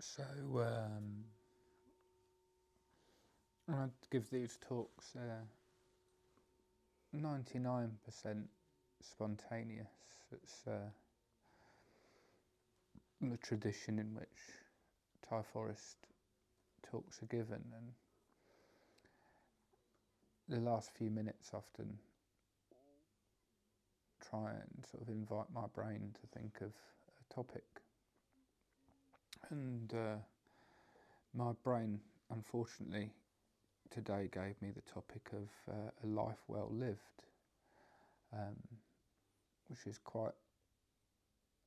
So, when I give these talks, 99% spontaneous. It's the tradition in which Thai forest talks are given, and the last few minutes often try and sort of invite my brain to think of a topic. And my brain, unfortunately, today gave me the topic of a life well lived, which is quite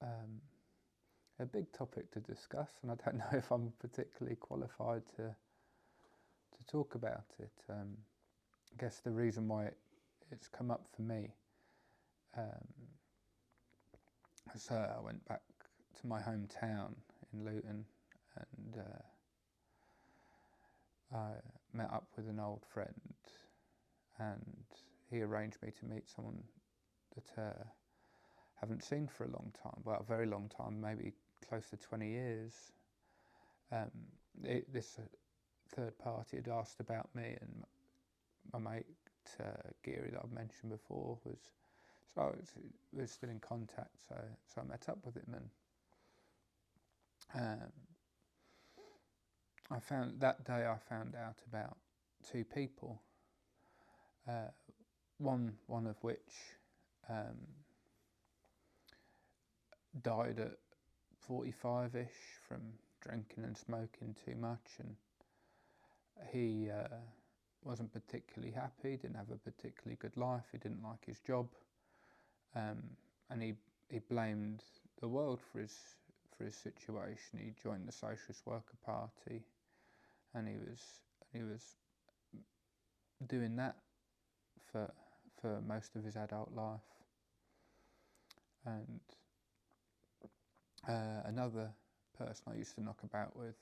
a big topic to discuss, and I don't know if I'm particularly qualified to talk about it. I guess the reason why it's come up for me is I went back to my hometown in Luton, and I met up with an old friend, and he arranged me to meet someone that I haven't seen for a long time, well, a very long time, maybe close to 20 years. This third party had asked about me, and my mate Geary that I've mentioned before was still in contact, so I met up with him, and I found out about two people, one of which died at 45-ish from drinking and smoking too much, and he wasn't particularly happy, didn't have a particularly good life, he didn't like his job, and he blamed the world for his situation. He joined the Socialist Worker Party, and he was doing that for most of his adult life. And another person I used to knock about with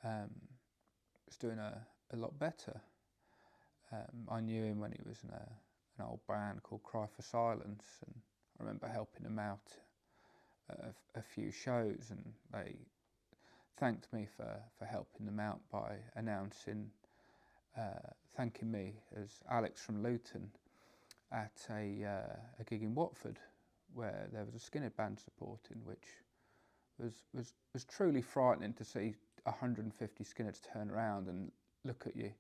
was doing a lot better. I knew him when he was in an old band called Cry for Silence, and I remember helping him out a few shows, and they thanked me for helping them out by thanking me as Alex from Luton at a gig in Watford, where there was a skinhead band supporting, which was truly frightening to see 150 skinheads turn around and look at you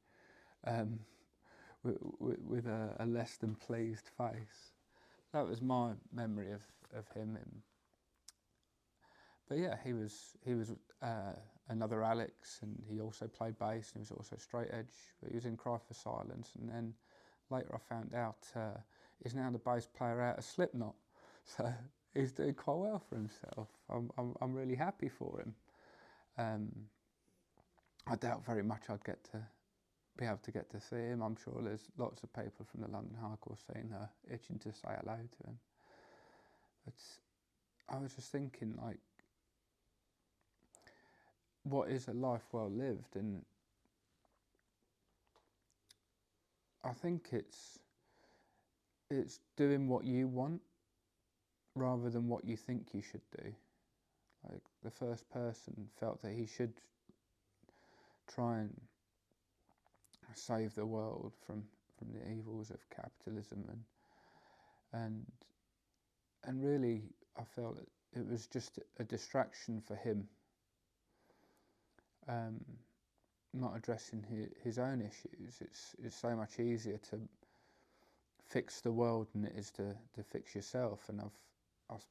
with a less than pleased face. That was my memory of him. But yeah, he was another Alex, and he also played bass, and he was also straight edge. But he was in Cry for Silence, and then later I found out he's now the bass player out of Slipknot. So he's doing quite well for himself. I'm really happy for him. I doubt very much I'd be able to get to see him. I'm sure there's lots of people from the London hardcore scene that are itching to say hello to him. But I was just thinking, like, what is a life well lived? And I think it's doing what you want rather than what you think you should do. Like, the first person felt that he should try and save the world from the evils of capitalism, and really I felt that it was just a distraction for him, not addressing his own issues. It's so much easier to fix the world than it is to fix yourself. And I was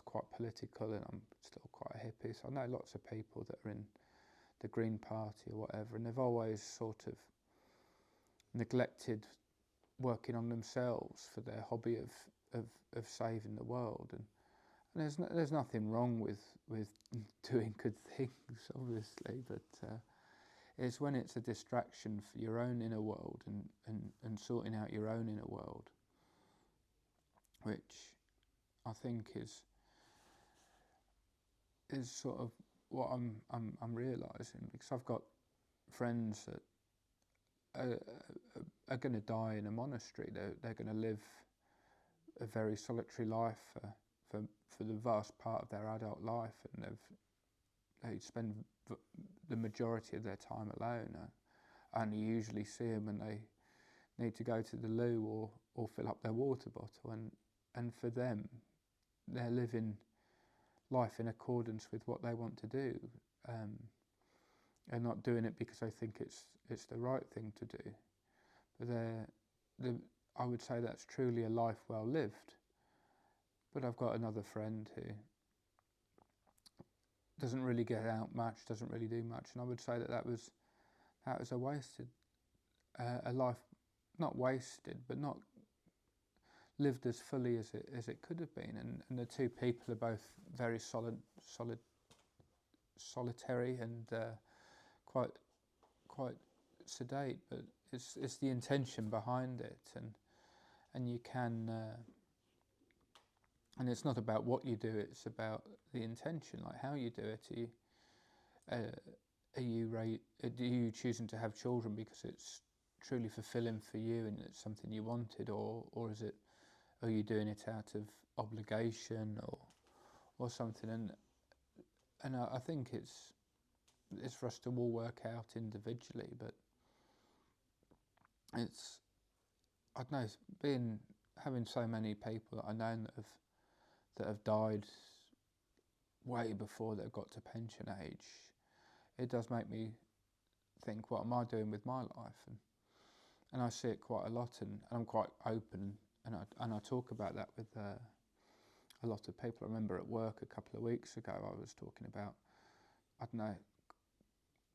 quite political, and I'm still quite a hippie, so I know lots of people that are in the Green Party or whatever, and they've always sort of neglected working on themselves for their hobby of saving the world. And there's nothing wrong with doing good things, obviously, but it's when it's a distraction for your own inner world and sorting out your own inner world, which I think is sort of what I'm realising, because I've got friends that are going to die in a monastery. They're going to live a very solitary life for the vast part of their adult life, and they spend the majority of their time alone. I only usually see them when they need to go to the loo or fill up their water bottle, and for them, they're living life in accordance with what they want to do, and not doing it because they think it's the right thing to do. But I would say that's truly a life well lived. But I've got another friend who doesn't really get out much, doesn't really do much, and I would say that was a wasted, a life, not wasted, but not lived as fully as it could have been. And the two people are both very solitary and quite sedate, but it's the intention behind it, and you can. And it's not about what you do; it's about the intention, like how you do it. Do you choosing to have children because it's truly fulfilling for you and it's something you wanted, or are you doing it out of obligation or something? And I think it's for us to all work out individually, but it's, I don't know, having so many people that I know that have died way before they've got to pension age, it does make me think, what am I doing with my life? And I see it quite a lot, and I'm quite open, and I talk about that with a lot of people. I remember at work a couple of weeks ago I was talking about, I don't know,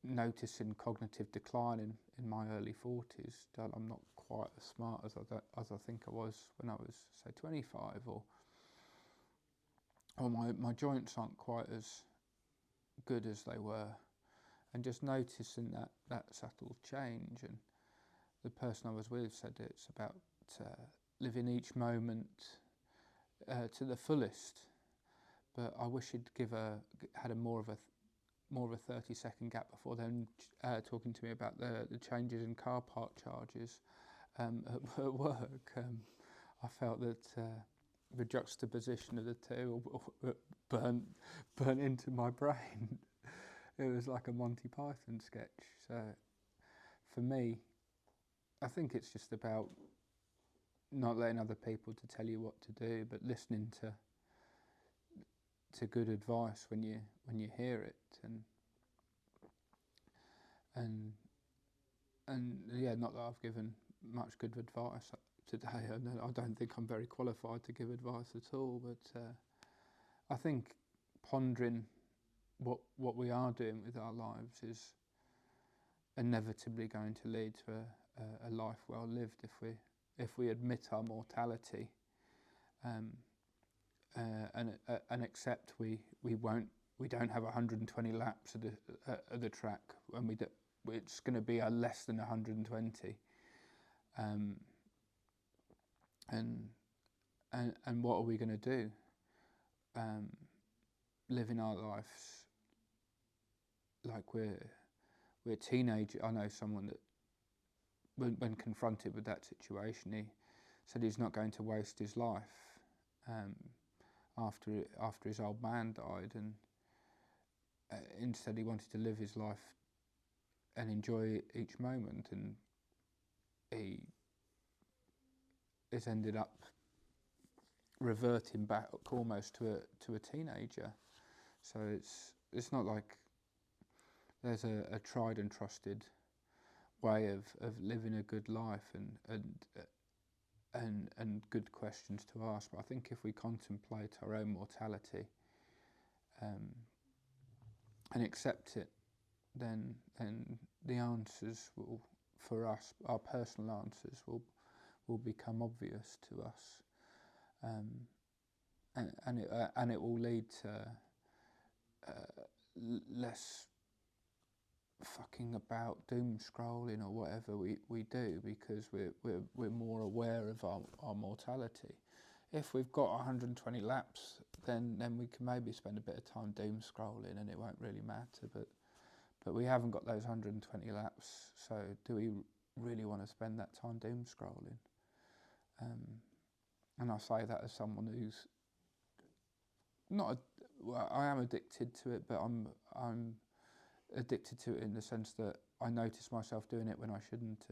noticing cognitive decline in my early 40s. That I'm not quite as smart as I think I was when I was, say, 25, or my joints aren't quite as good as they were, and just noticing that subtle change. And the person I was with said it's about living each moment to the fullest, but I wish he'd had a more of a 30-second gap before then talking to me about the changes in car park charges at work. I felt that the juxtaposition of the two burnt into my brain. It was like a Monty Python sketch. So for me, I think it's just about not letting other people to tell you what to do, but listening to good advice when you hear it, and yeah, not that I've given much good advice today. I don't think I'm very qualified to give advice at all, but I think pondering what we are doing with our lives is inevitably going to lead to a life well lived if we admit our mortality, and accept we don't have 120 laps at the track, and it's going to be less than 120, and what are we going to do? Living our lives like we're teenagers. I know someone that when confronted with that situation, he said he's not going to waste his life after his old man died, and instead he wanted to live his life and enjoy each moment, and he has ended up reverting back almost to a teenager. So it's not like there's a tried and trusted way of living a good life and good questions to ask. But I think if we contemplate our own mortality and accept it, then the answers will, for us, our personal answers will become obvious to us, and it will lead to less fucking about doom scrolling or whatever we do, because we're more aware of our mortality. If we've got 120 laps, then we can maybe spend a bit of time doom scrolling and it won't really matter, but we haven't got those 120 laps, so do we really want to spend that time doom scrolling? And I say that as someone who's not well, I am addicted to it, but I'm addicted to it in the sense that I notice myself doing it when I shouldn't,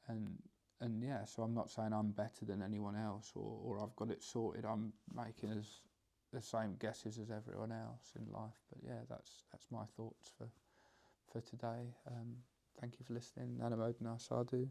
and yeah. So I'm not saying I'm better than anyone else, or I've got it sorted. I'm making the same guesses as everyone else in life. But yeah, that's my thoughts for today. Thank you for listening. Nana Modana Sadhu.